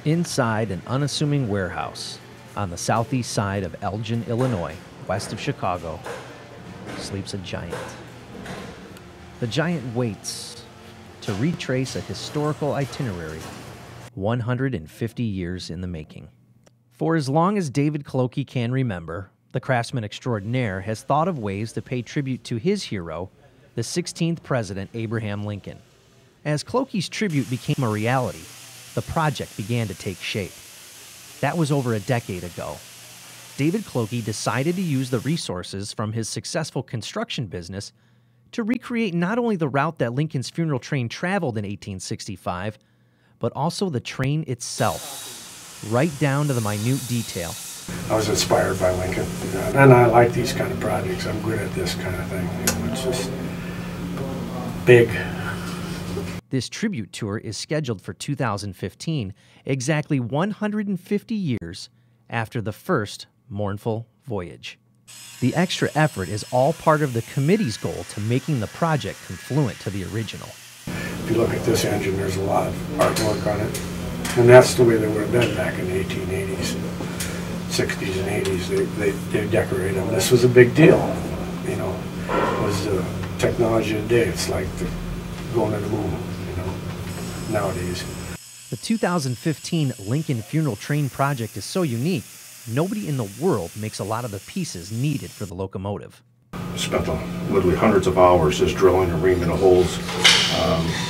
Inside an unassuming warehouse on the southeast side of Elgin, Illinois, west of Chicago, sleeps a giant. The giant waits to retrace a historical itinerary 150 years in the making. For as long as David Clokey can remember, the craftsman extraordinaire has thought of ways to pay tribute to his hero, the 16th President Abraham Lincoln. As Clokey's tribute became a reality, the project began to take shape. That was over a decade ago. David Clokey decided to use the resources from his successful construction business to recreate not only the route that Lincoln's funeral train traveled in 1865, but also the train itself, right down to the minute detail. I was inspired by Lincoln, and I like these kind of projects. I'm good at this kind of thing. It's just big. This tribute tour is scheduled for 2015, exactly 150 years after the first mournful voyage. The extra effort is all part of the committee's goal to making the project confluent to the original. If you look at this engine, there's a lot of artwork on it, and that's the way they would have been back in the 1880s, 60s, and 80s. They decorate them. This was a big deal, you know. It was the technology of the day. It's like going to the moon, you know, nowadays. The 2015 Lincoln Funeral Train project is so unique, nobody in the world makes a lot of the pieces needed for the locomotive. Spent literally hundreds of hours just drilling and reaming the holes.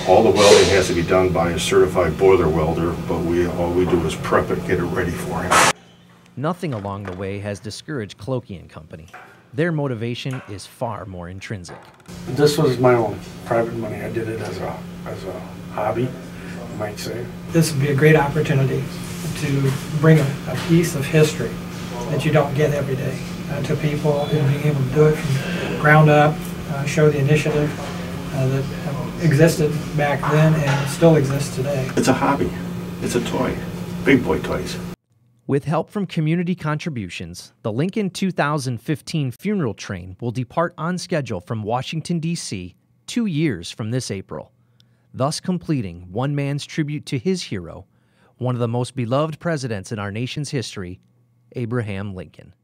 All the welding has to be done by a certified boiler welder, but all we do is prep it, get it ready for him. Nothing along the way has discouraged Clokey and Company. Their motivation is far more intrinsic. This was my own private money. I did it as a hobby, you might say. This would be a great opportunity to bring a piece of history that you don't get every day to people, and being able to do it from ground up, show the initiative that existed back then and still exists today. It's a hobby. It's a toy. Big boy toys. With help from community contributions, the Lincoln 2015 funeral train will depart on schedule from Washington, D.C. 2 years from this April, thus completing one man's tribute to his hero, one of the most beloved presidents in our nation's history, Abraham Lincoln.